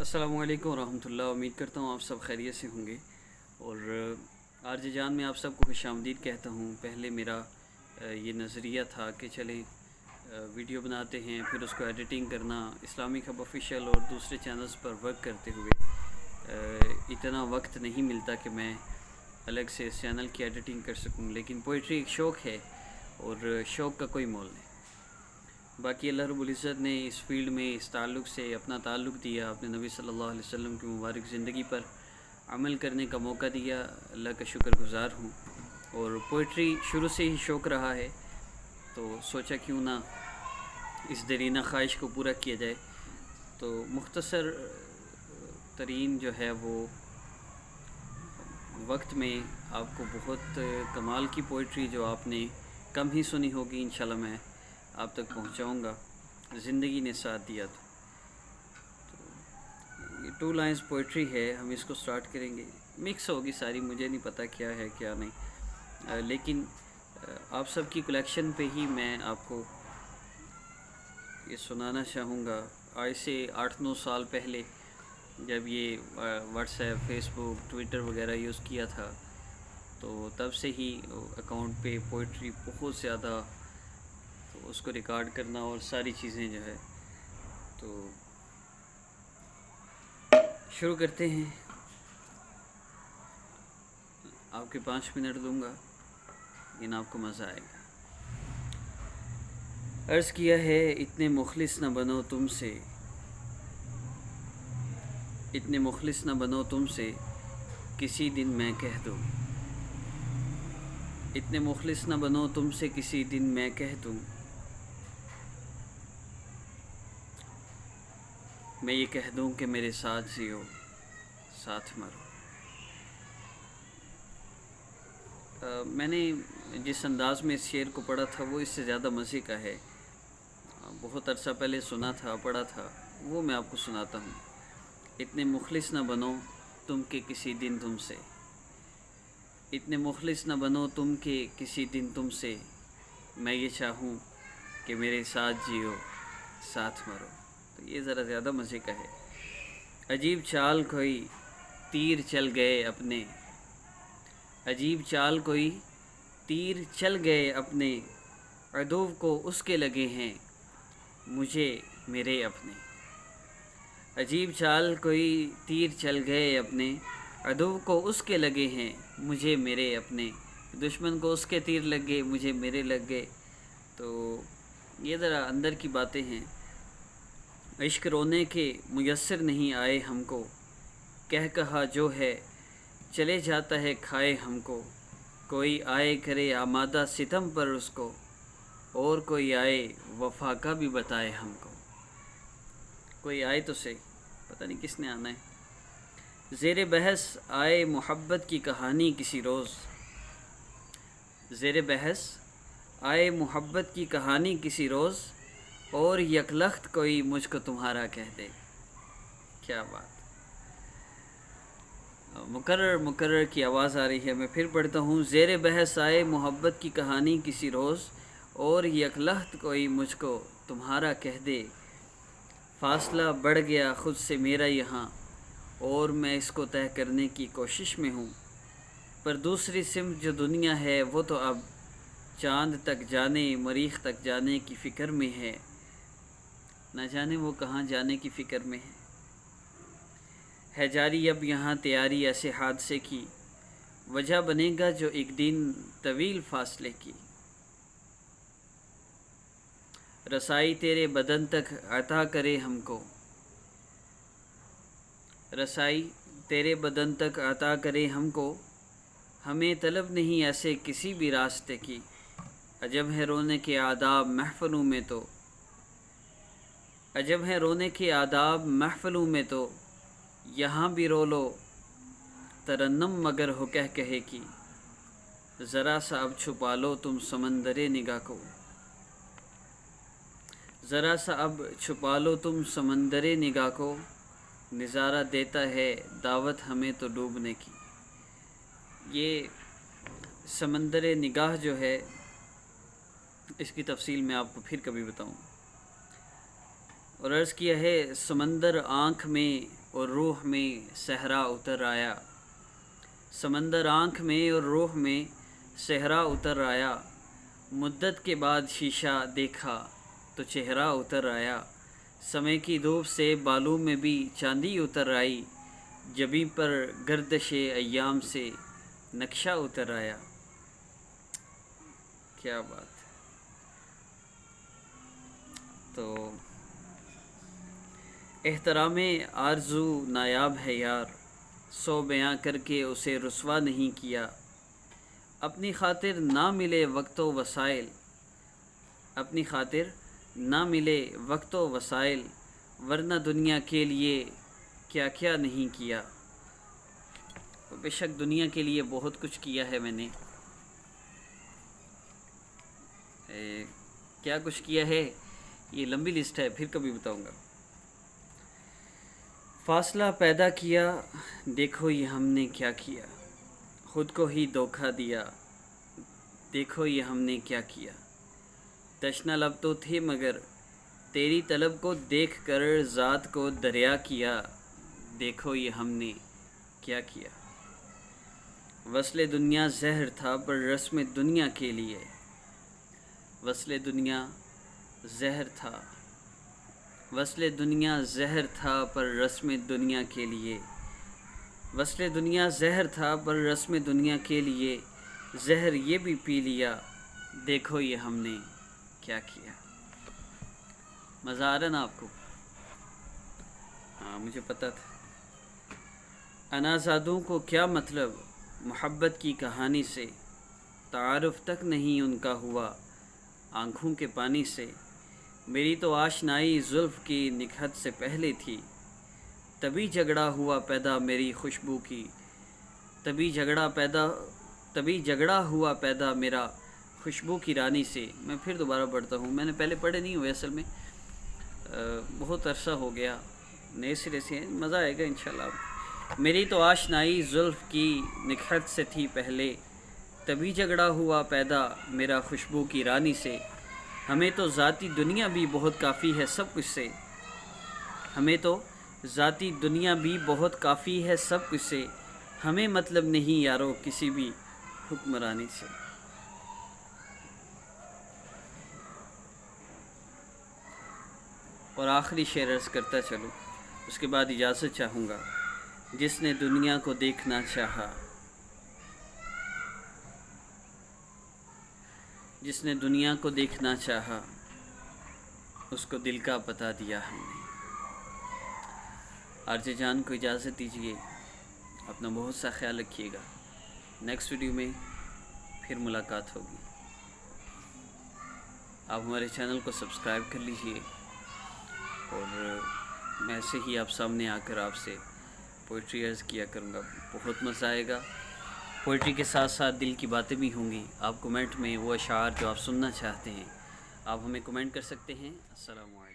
अस्सलामु अलैकुम रहमतुल्लाह। उम्मीद करता हूँ आप सब खैरियत से होंगे और आरजे जान में आप सबको खुशामदीद कहता हूँ। पहले मेरा ये नज़रिया था कि चलें वीडियो बनाते हैं, फिर उसको एडिटिंग करना, इस्लामिक हब ऑफिशियल और दूसरे चैनल्स पर वर्क करते हुए इतना वक्त नहीं मिलता कि मैं अलग से इस चैनल की एडिटिंग कर सकूँ। लेकिन पोइट्री एक शौक़ है और शौक़ का कोई मोल नहीं। बाकी अल्लाह रब्बुल इज़्ज़त ने इस फील्ड में इस ताल्लुक़ से अपना ताल्लुक़ दिया, अपने नबी सल्लल्लाहु अलैहि वसल्लम की मुबारक ज़िंदगी पर अमल करने का मौका दिया। अल्लाह का शुक्रगुज़ार हूँ। और पोइट्री शुरू से ही शौक़ रहा है, तो सोचा क्यों ना इस देरीना ख्वाहिश को पूरा किया जाए। तो मुख्तसर तरीन जो है वो वक्त में आपको बहुत कमाल की पोइट्री जो आपने कम ही सुनी होगी, इंशाल्लाह मैं आप तक पहुंचाऊंगा, ज़िंदगी ने साथ दिया तो ये 2 लाइन्स पोइट्री है। हम इसको स्टार्ट करेंगे, मिक्स होगी सारी, मुझे नहीं पता क्या है क्या नहीं, लेकिन आप सब की कलेक्शन पे ही मैं आपको ये सुनाना चाहूँगा। आज से 8-9 साल पहले जब ये व्हाट्सएप, फेसबुक, ट्विटर वगैरह यूज़ किया था, तो तब से ही अकाउंट पे पोइट्री बहुत ज़्यादा, तो उसको रिकॉर्ड करना और सारी चीज़ें जो है, तो शुरू करते हैं। आपके 5 मिनट दूंगा, लेकिन आपको मज़ा आएगा। अर्ज़ किया है, इतने मुखलिस न बनो तुमसे, इतने मुखलिस न बनो तुमसे, किसी दिन मैं कह दूँ। इतने मुखलिस न बनो तुमसे, किसी दिन मैं कह दूँ। मैं ये कह दूँ कि मेरे साथ जियो, साथ मरो। मैंने जिस अंदाज़ में इस शेर को पढ़ा था वो इससे ज़्यादा मज़े का है। बहुत अरसा पहले सुना था, पढ़ा था, वो मैं आपको सुनाता हूँ। इतने मुखलिस न बनो तुम के किसी दिन तुमसे, इतने मुखलिस न बनो तुम के किसी दिन तुमसे, मैं ये चाहूँ कि मेरे साथ जियो, साथ मरो। तो ये ज़रा ज़्यादा मज़े का है। अजीब चाल कोई तीर चल गए अपने, अजीब चाल कोई तीर चल गए अपने, अदूव को उसके लगे हैं मुझे मेरे अपने। अजीब चाल कोई तीर चल गए अपने, अदूव को उसके लगे हैं मुझे मेरे अपने। दुश्मन को उसके तीर लग गए, मुझे मेरे लग गए। तो ये ज़रा अंदर की बातें हैं। इश्क रोने के मुयस्सर नहीं आए हमको, कह कहा जो है चले जाता है खाए हमको। कोई आए करे आमादा सितम पर उसको, और कोई आए वफा का भी बताए हमको। कोई आए तो सही, पता नहीं किसने आना है। ज़ेरे बहस आए मोहब्बत की कहानी किसी रोज़, ज़ेरे बहस आए मोहब्बत की कहानी किसी रोज़, और यकलख्त कोई मुझको तुम्हारा कह दे। क्या बात। मुकर्रर की आवाज़ आ रही है, मैं फिर पढ़ता हूँ। ज़ेरे बहस आए मोहब्बत की कहानी किसी रोज़, और यकलख्त कोई मुझको तुम्हारा कह दे। फ़ासला बढ़ गया ख़ुद से मेरा यहाँ, और मैं इसको तय करने की कोशिश में हूँ। पर दूसरी सिमत जो दुनिया है वो तो अब चाँद तक जाने, मरीख़ तक जाने की फ़िक्र में है। न जाने वो कहाँ जाने की फ़िक्र में है जारी अब यहाँ तैयारी ऐसे हादसे की, वजह बनेगा जो एक दिन तवील फ़ासले की। रसाई तेरे बदन तक अता करे हमको, रसाई तेरे बदन तक अता करे हमको, हमें तलब नहीं ऐसे किसी भी रास्ते की। अजब है रोने के आदाब महफ़िलों में तो, अजब है रोने के आदाब महफ़िलों में तो, यहाँ भी रो लो तरन्नुम मगर हो कह कहे की। ज़रा सा अब छुपा लो तुम समंदरे निगाह को, ज़रा सा अब छुपा लो तुम समंदरे निगाह को, नज़ारा देता है दावत हमें तो डूबने की। ये समंदरे निगाह जो है, इसकी तफसील मैं आपको फिर कभी बताऊँ। और अर्ज़ किया है, समंदर आँख में اور روح میں صحرا اتر آیا، سمندر آنکھ میں اور روح میں صحرا اتر آیا، مدت کے بعد شیشہ دیکھا تو چہرہ اتر آیا، سمے کی دھوپ سے بالوں میں بھی چاندی اتر آئی، جبیں پر گردش ایام سے نقشہ اتر آیا۔ کیا بات ہے۔ تو احترام آرزو نایاب ہے یار، سو بیاں کر کے اسے رسوا نہیں کیا، اپنی خاطر نہ ملے وقت و وسائل، اپنی خاطر نہ ملے وقت و وسائل، ورنہ دنیا کے لیے کیا کیا نہیں کیا۔ بے شک دنیا کے لیے بہت کچھ کیا ہے میں نے۔ کیا کچھ کیا ہے یہ لمبی لسٹ ہے، پھر کبھی بتاؤں گا۔ فاصلہ پیدا کیا دیکھو یہ ہم نے کیا کیا، خود کو ہی دھوکہ دیا دیکھو یہ ہم نے کیا کیا، تشنہ لب تو تھے مگر تیری طلب کو دیکھ کر ذات کو دریا کیا، دیکھو یہ ہم نے کیا کیا۔ وصل دنیا زہر تھا پر رسم دنیا کے لیے، وصل دنیا زہر تھا، وصل دنیا زہر تھا پر رسم دنیا کے لیے، وصل دنیا زہر تھا پر رسم دنیا کے لیے، زہر یہ بھی پی لیا دیکھو یہ ہم نے کیا کیا۔ مزہ آ رہا نا آپ کو؟ ہاں مجھے پتا تھا۔ انازادوں کو کیا مطلب محبت کی کہانی سے، تعارف تک نہیں ان کا ہوا آنکھوں کے پانی سے، میری تو آشنائی زلف کی نکہت سے پہلے تھی، تبھی جھگڑا ہوا پیدا میری خوشبو کی، تبھی جھگڑا ہوا پیدا میرا خوشبو کی رانی سے۔ میں پھر دوبارہ پڑھتا ہوں، میں نے پہلے پڑھے نہیں ہوئے اصل میں، بہت عرصہ ہو گیا، نئے سرے سے مزہ آئے گا انشاءاللہ۔ میری تو آشنائی زلف کی نکہت سے تھی پہلے، تبھی جھگڑا ہوا پیدا میرا خوشبو کی رانی سے، ہمیں تو ذاتی دنیا بھی بہت کافی ہے سب کچھ سے، ہمیں تو ذاتی دنیا بھی بہت کافی ہے سب کچھ سے، ہمیں مطلب نہیں یارو کسی بھی حکمرانی سے۔ اور آخری شعر عرض کرتا چلوں، اس کے بعد اجازت چاہوں گا۔ جس نے دنیا کو دیکھنا چاہا، جس نے دنیا کو دیکھنا چاہا، اس کو دل کا بتا دیا ہم نے۔ آرزے جان کو اجازت دیجیے، اپنا بہت سا خیال رکھیے گا، نیکسٹ ویڈیو میں پھر ملاقات ہوگی۔ آپ ہمارے چینل کو سبسکرائب کر لیجیے، اور میں ایسے ہی آپ سامنے آ کر آپ سے پوئٹری عرض کیا کروں گا، بہت مزہ آئے گا۔ پوئٹری کے ساتھ ساتھ دل کی باتیں بھی ہوں گی۔ آپ کمنٹ میں وہ اشعار جو آپ سننا چاہتے ہیں آپ ہمیں کمنٹ کر سکتے ہیں۔ السلام علیکم۔